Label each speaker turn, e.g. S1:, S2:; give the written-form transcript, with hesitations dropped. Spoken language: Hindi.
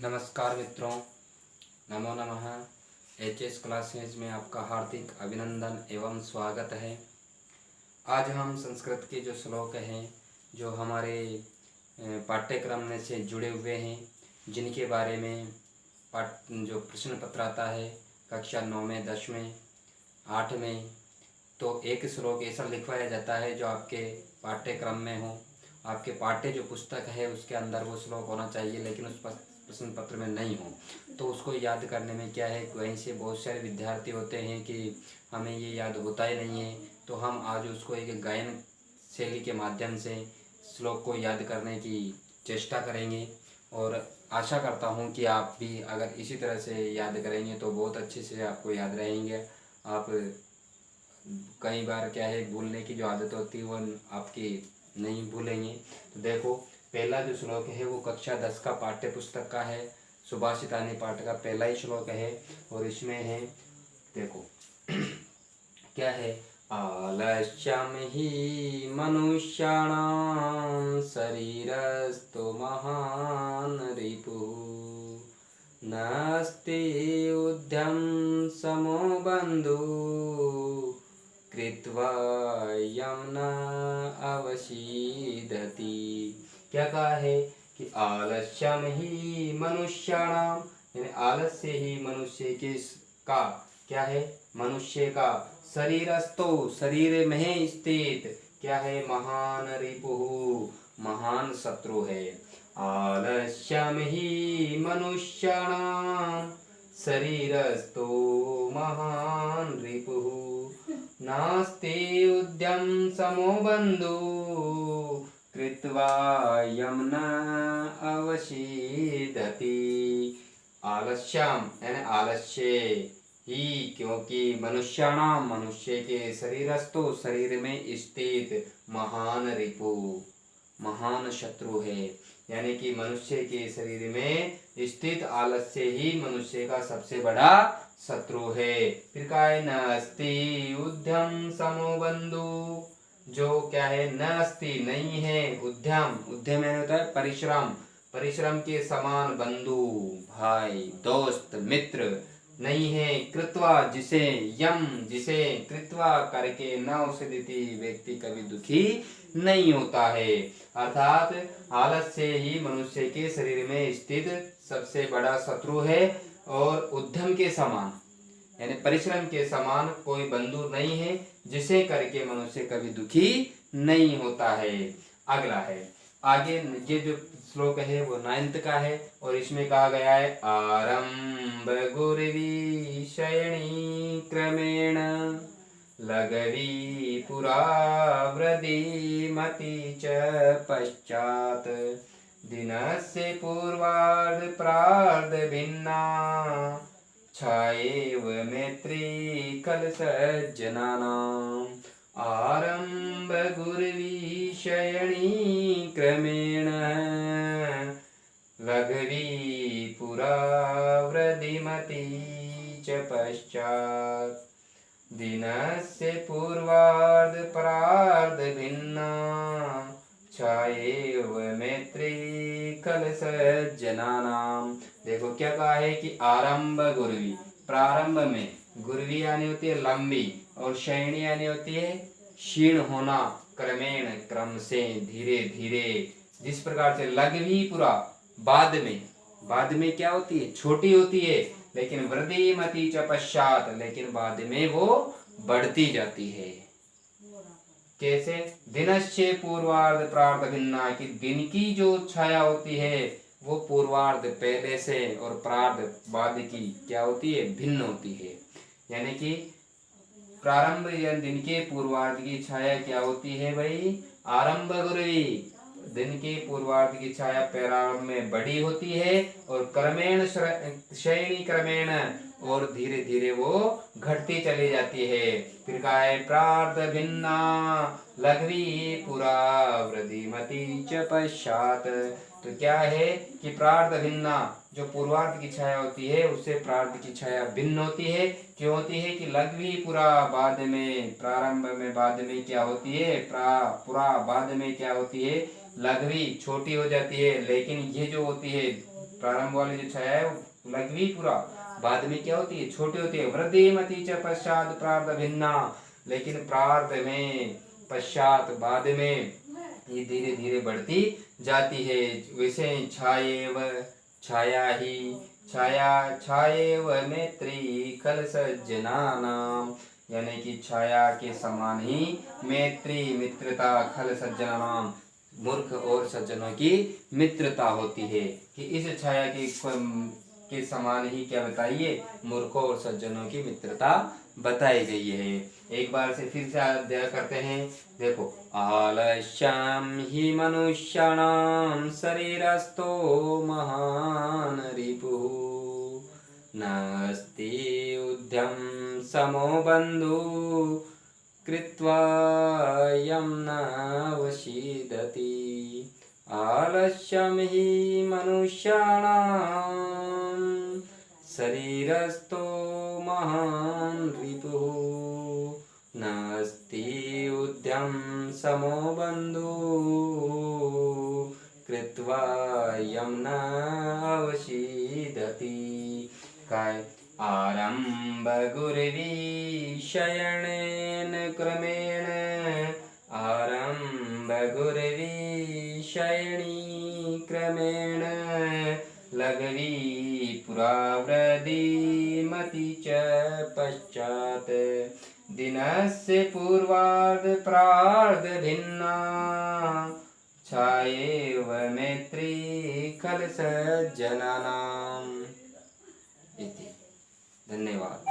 S1: नमस्कार मित्रों, नमो नमः। एचएस क्लासेज में आपका हार्दिक अभिनंदन एवं स्वागत है। आज हम संस्कृत के जो श्लोक हैं जो हमारे पाठ्यक्रम में से जुड़े हुए हैं, जिनके बारे में जो प्रश्न पत्र आता है कक्षा 9 में, 10 में, 8 में, तो एक श्लोक ऐसा लिखवाया जाता है जो आपके पाठ्यक्रम में हो। आपके पाठ्य जो पुस्तक है उसके अंदर वो श्लोक होना चाहिए, लेकिन उस प्रश्न पत्र में नहीं हो, तो उसको याद करने में क्या है, वहीं से बहुत सारे विद्यार्थी होते हैं कि हमें ये याद होता ही नहीं है। तो हम आज उसको एक गायन शैली के माध्यम से श्लोक को याद करने की चेष्टा करेंगे, और आशा करता हूँ कि आप भी अगर इसी तरह से याद करेंगे तो बहुत अच्छे से आपको याद रहेंगे। आप कई बार क्या है, भूलने की जो आदत होती है वो आपकी नहीं भूलेंगे। तो देखो, पहला जो श्लोक है वो कक्षा 10 का पाठ्य पुस्तक का है, सुभाषितानि पाठ का पहला ही श्लोक है, और इसमें है, देखो क्या है, आलस्यम ही मनुष्याणां शरीरस्तु महान रिपुः नास्ति उद्यम समो बंधु कृत्वा यं न अवसीदति। क्या कहा है कि आलस्यम ही मनुष्याणाम, यानी आलस्य ही मनुष्य के का क्या है, मनुष्य का शरीरस्थो शरीर में स्थित क्या है, महान रिपुः महान शत्रु है। आलस्यम ही मनुष्याणाम शरीरस्थो महान रिपुः नास्ति उद्यम समो बंधु कृत्वा यं न अवसीदति। आलस्यम यानी आलस्य ही, क्योंकि मनुष्याणाम मनुष्य के शरीरस्थो शरीर में स्थित महान रिपु महान शत्रु है, यानी कि मनुष्य के शरीर में स्थित आलस्य ही मनुष्य का सबसे बड़ा शत्रु है। फिर क्या है, नास्ति उद्यम समो बंधु, जो क्या है, नास्ति नहीं है, उद्यम उद्यम यानी होता है परिश्रम, परिश्रम के समान बंधु भाई दोस्त मित्र नहीं है, कृत्वा जिसे, यम जिसे, कृत्वा करके, न उदिति व्यक्ति कभी दुखी नहीं होता है। अर्थात आलस्य ही मनुष्य के शरीर में स्थित सबसे बड़ा शत्रु है, और उद्यम के समान यानी परिश्रम के समान कोई बंधु नहीं है, जिसे करके मनुष्य कभी दुखी नहीं होता है। अगला है, आगे ये जो श्लोक है वो 9th का है, और इसमें कहा गया है, आरंभ गुर्वी शयनी क्रमेण लघवी पुरा वृद्धि मति च पश्चात दिनस्य पूर्वार्ध प्रार्ध भिन्ना छाएव मैत्री खल सज्जनानाम्। आरंभ गुर्वी शयनी क्रमेण लघवी पुरा वृद्धिमती च पश्चात् दिनस्य पूर्वार्ध परार्ध भिन्ना छाएव मैत्री खल सज्जनानाम्। देखो क्या कहा है कि आरंभ गुर्वी, प्रारंभ में, गुर्वी यानी होती है लंबी, और शयनी यानी होती है क्षीण होना, क्रमेण क्रम से, धीरे धीरे, जिस प्रकार से लघवी पुरा बाद में क्या होती है, छोटी होती है, लेकिन वृद्धि मति च पश्चात, लेकिन बाद में वो बढ़ती जाती है। कैसे, दिनस्य पूर्वार्ध प्रार्ध भिन्ना, कि दिन की जो छाया होती है वो पूर्वार्ध पहले से और प्रार्ध बाद की क्या होती है, भिन्न होती है। यानी कि प्रारंभ या दिन के पूर्वार्ध की छाया क्या होती है भाई, आरंभ गुर्वी, दिन के पूर्वार्ध की छाया प्रारंभ में बड़ी होती है, और क्रमेण शयनी क्रमेण, और धीरे धीरे वो घटती चली जाती है। फिर कहा है, प्रार्ध भिन्ना लघवी पुरा वृद्धिमती च पश्चात। तो क्या है कि प्रार्ध भिन्ना, जो पूर्वार्ध की छाया होती है उससे प्रार्ध की छाया भिन्न होती है। क्यों होती है कि लघवी पुरा बाद में, प्रारंभ में बाद में क्या होती है, पुरा बाद में क्या होती है, लघवी छोटी हो जाती है, लेकिन ये जो होती है प्रारंभ वाली जो छाया है वो लघवी पुरा, बाद में क्या होती है, छोटी होती है। वृद्धि मति च पश्चात प्रार्थ भिन्ना, लेकिन प्रार्थ में पश्चात बाद में ये धीरे धीरे बढ़ती जाती है। वैसे छायेव छाया ही छाया छायेव मैत्री खल सज्जनानाम, यानी कि छाया के समान ही मैत्री मित्रता खल सज्जनानाम मूर्ख और सज्जनों की मित्रता होती है। कि इस छाया के समान ही क्या बताइए, मूर्खों और सज्जनों की मित्रता बताई गई है। एक बार से फिर से अध्ययन करते हैं। देखो, आलस्यम ही मनुष्याणाम शरीरस्थो महान रिपुः नास्ति उद्यम समो बंधु कृत्वा यं न वशीदति। आलस्यम ही मनुष्याणां शरीरस्थो महान् रिपुः नास्ति उद्यम समो बंधु कृत्वा यं न वशीदति। काय आरंभ गुर्वी शयनेन क्रमेण, आरंभ गुर्वी शयनी क्रमेण लघवी पुरावृद्धि मति च पश्चात दिनस्य पूर्वार्ध प्रार्ध भिन्ना छायेव मैत्री खल सज्जनानाम् इति। धन्यवाद।